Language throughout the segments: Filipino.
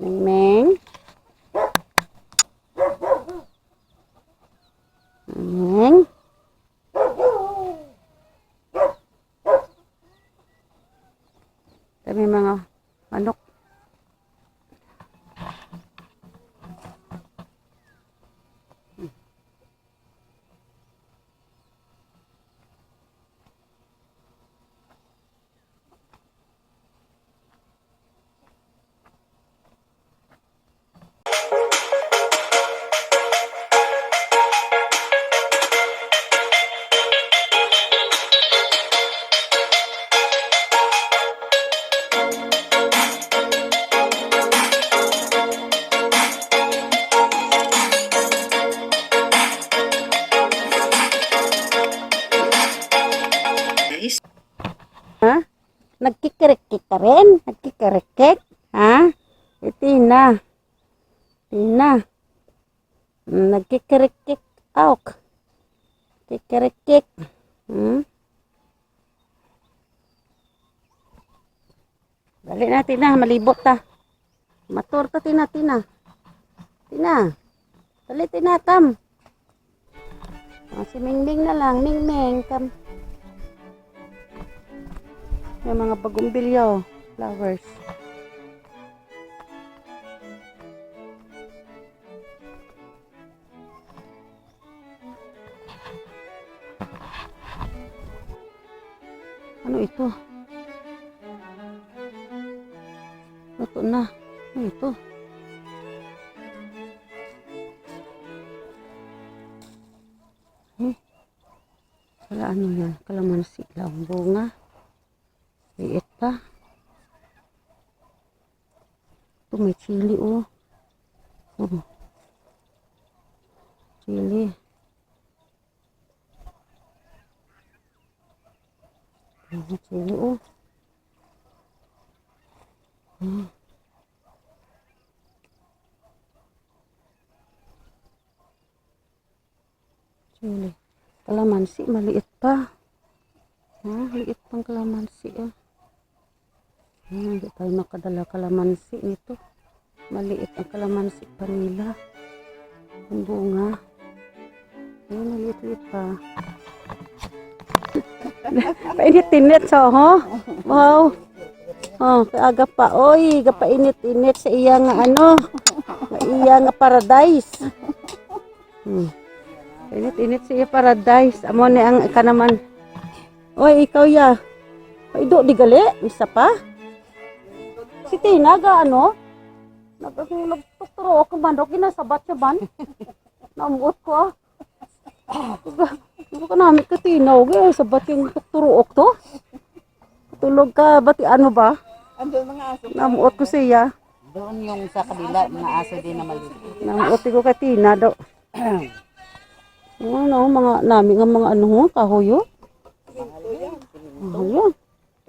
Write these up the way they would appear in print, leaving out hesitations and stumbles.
Meng. Meng. Kami mga manok. Ha? Nagkikirik-kik ka rin? Nagkikirik-kik? Ha? Tina. Tina. Nagkikirik-kik. Auk. Kikirik-kik. Dali na, Tina. Malibot ta. Matur ta, Tina. Tina. Dali, Tina. Kam. Si Mingming na lang. Mingming. Kam. May mga bagumbilyo, flowers. Ano ito? Luto na. Ano ito? Wala ano yan? Kalamansi lang. Bunga. Liit pa. Ito may chili oh. Chili. Chili oh. Chili. Kalamansi maliit pa. Liit pang kalamansi oh. Hindi tayo makadala kalamansi nito. Maliit ang kalamansi pa nila. Ang bunga. Ayun, maliit-liit pa. Painit-init so, ho? Wow. Oh, kaaga pa. Oy, gapainit-init sa iya nga ano. Sa iya nga paradise. Painit-init sa iya paradise. Amo ni ang kanaman. Oy, ikaw ya. Paido di gali, isa pa. Si Tina ga ano? Nagtuturo ako bandok ginasabat siya ban. Namuot ko. Ano ka namin ka Tina, okay? Sabat yung tuturo to. Tulog ka, bati ano ba? Andun mga aso. Namuot ko siya. Doon yung sa kabila, mga aso din na maliit. Namuot ko kay Tina do. Ano, mga namin ang mga ano, kahoyo. Ayun.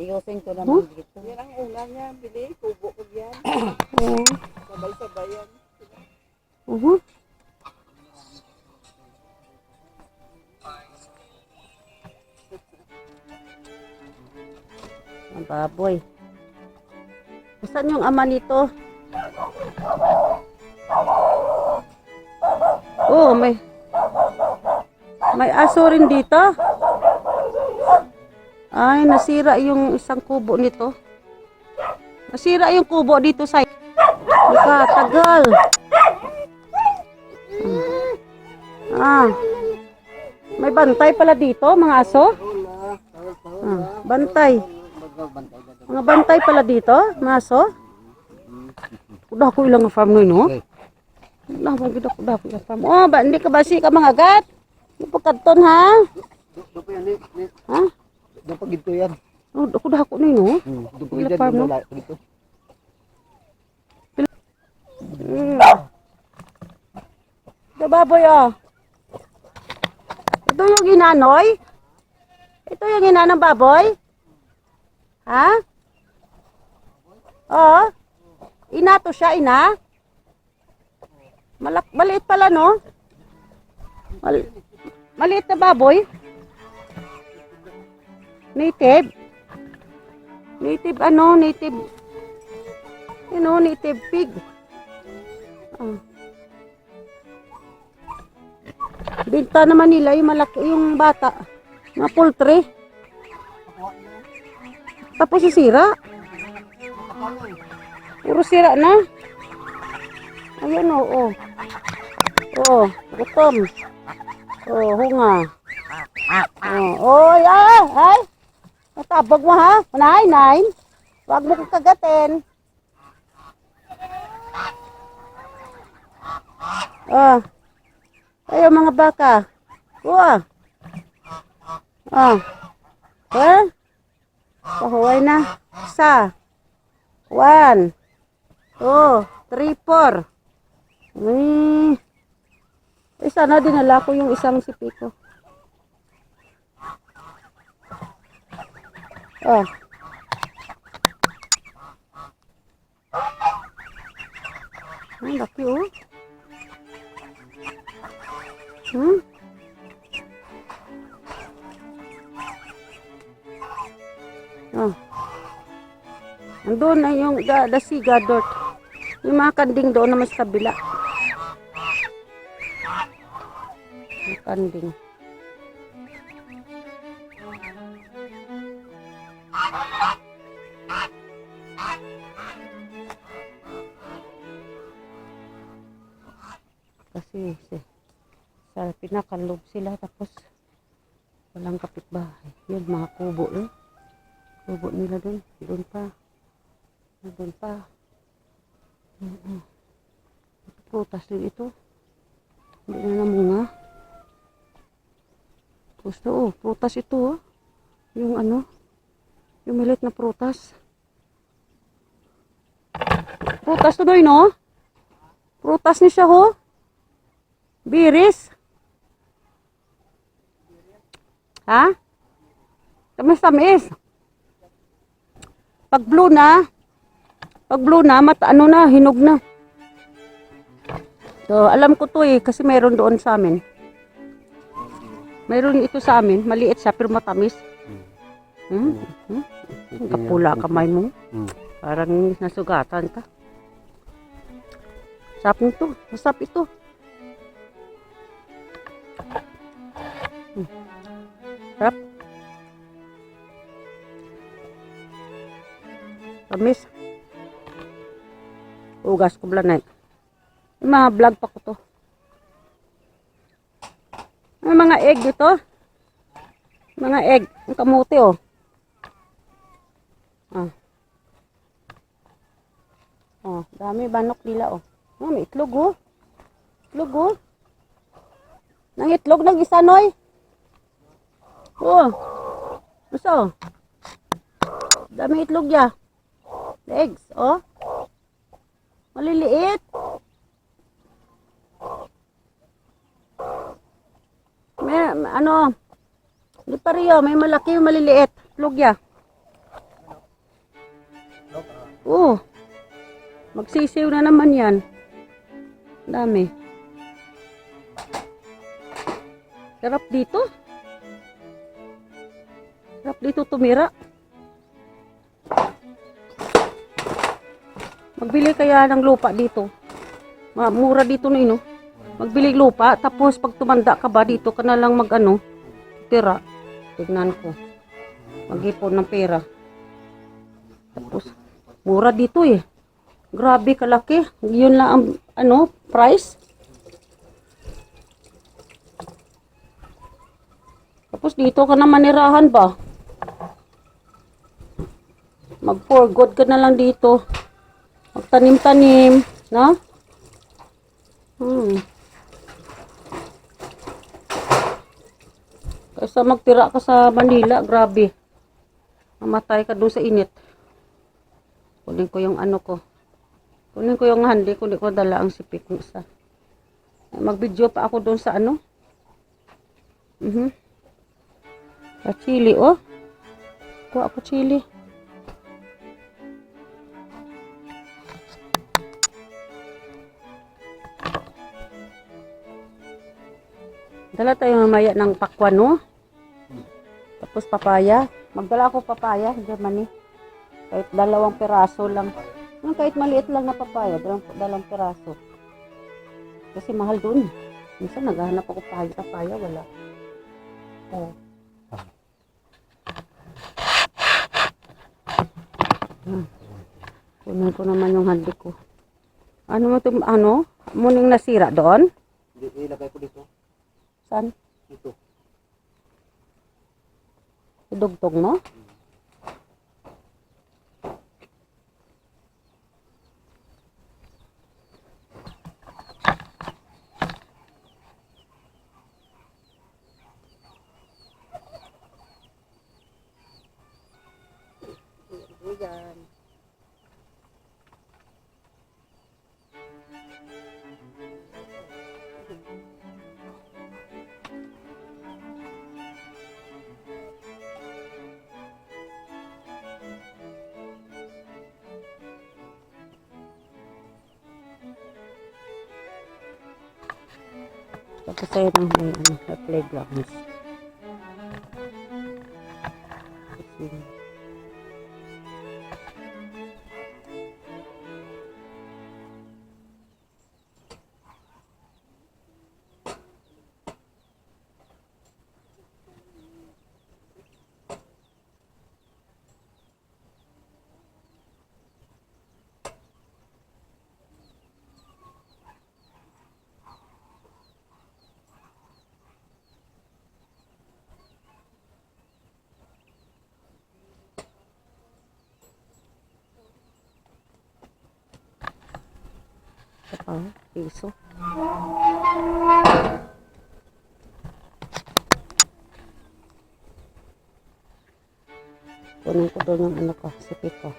Ayusin ko naman dito. Yan ang una niya, bili, kubo ko yan. Sabay-sabay yan. Ang baboy. Saan yung ama nito? Oh, may aso rin dito. Ay, nasira yung isang kubo nito. Nasira yung kubo dito sa tagal. May bantay pala dito, mga aso. Bantay. Mga bantay pala dito, mga aso. Kuda ko ilang farm ngayon, no? Kuda ko ilang farm. Oh, hindi ka basi ka mga gat? Hindi po kadton, ha? Ha? Doon pa gito yan. Oh, kuda ko na yun, no? Doon pa gito yan. Dito. Ito baboy, oh. Ito yung ginanoy? Ito yung ginanong baboy? Ha? Oo. Ina to siya, ina? Maliit pala, no? Maliit na baboy? Native? Native ano? Native? You know, native pig. Ah. Binta naman nila yung malaki, yung bata. Mga poultry. Tapos sisira. Puro sira na. Ayan o. Oh. Oh, gutom. Oh, hunga. Oh, oy, ay. Natabag mo ha? Nay. Huwag mo kong kagatin. Oh. Ayo mga baka. Wah. Ah. Pahuway na. Isa. 1, 2, 3, 4. Sana dinala ko yung isang sipiko. Oh. Ang laki oh. Oh. Andun na yung the siga dot. Yung mga kanding doon na mas kabila. Yung kanding. Kasi sa pinakaloob sila tapos walang kapitbahay. Yun mga kubo eh. Kubo nila doon. Doon pa. Doon pa. Prutas din ito. Hindi na namunga. Gusto oh. Prutas ito oh. Yung ano. Yung milit na prutas. Prutas to doon no? Prutas ni siya ho. Biris. Ha? Tamis-tamis. Pag blue na, ano na, hinog na. So, alam ko to eh, kasi meron doon sa amin. Meron ito sa amin, maliit siya, pero matamis. Kapula kamay mo. Parang nasugatan ka. Sarap nito, masarap ito. Sarap. Tamis. Ugas ko blanay. Yung mga vlog pa ko to. May mga egg dito. Mga egg. Ang kamuti oh. Oh, dami banok nila oh. Oh, may itlog oh. Itlog oh. Nang itlog ng isa noy. Oh. Gusto. Dami itlog ya. Eggs, oh. Maliliit. May ano? Di pa riyo, may malaki yung maliliit. Itlog ya. Oh. Magsisiw na naman yan. Dami. Sarap dito. Sarap dito tumira. Magbili kaya ng lupa dito. Mura dito na no. Magbili lupa tapos pag tumanda ka ba dito ka na lang mag-ano, tira. Tignan ko. Mag-ipon ng pera. Tapos mura dito eh. Grabe kalaki. Yun lang ang ano, price. Tapos dito ka na manirahan ba? Mag-for good ka na lang dito. Magtanim-tanim, no? Kaysa magtira ka sa Manila, grabe. Mamatay ka doon sa init. Kunin ko yung ano ko. Kunin ko yung handi, kunin ko dala ang sipik ko isa. Mag-video pa ako doon sa ano. Sa chili, oh. Kuha ako chili. Dala tayo mamaya ng pakwan, no? Tapos papaya. Magdala ako papaya, Germany. Kahit 2 piraso lang. Kahit maliit lang na papaya, 2 piraso. Kasi mahal doon. Minsan naghahanap ako paya, wala. Oh. Kunin ko naman yung handi ko. Ano mo ito, ano? Muning nasira doon? Hindi, ilagay ko dito. Saan? Ito. Idugtong mo? Yan. Tapos tayo ng may ano, sa playgrounds. Kasi, ito pa, piso. Kunin ko doon yung ano ko, sipit ko.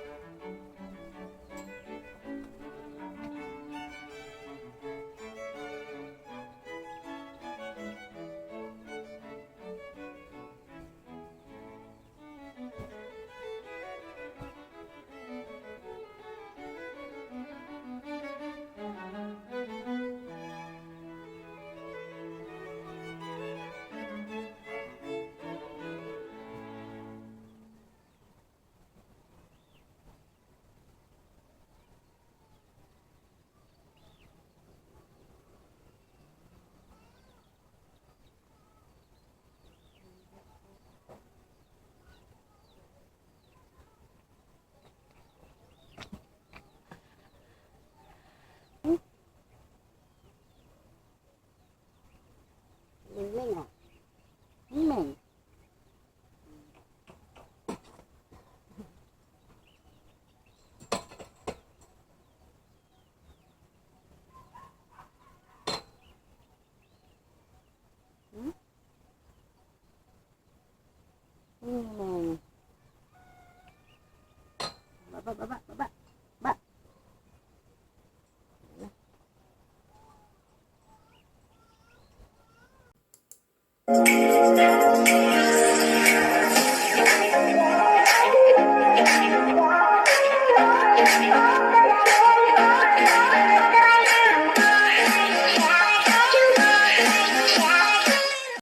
Mingming ah. Mingming. Mingming. Baba, baba, baba. Ba.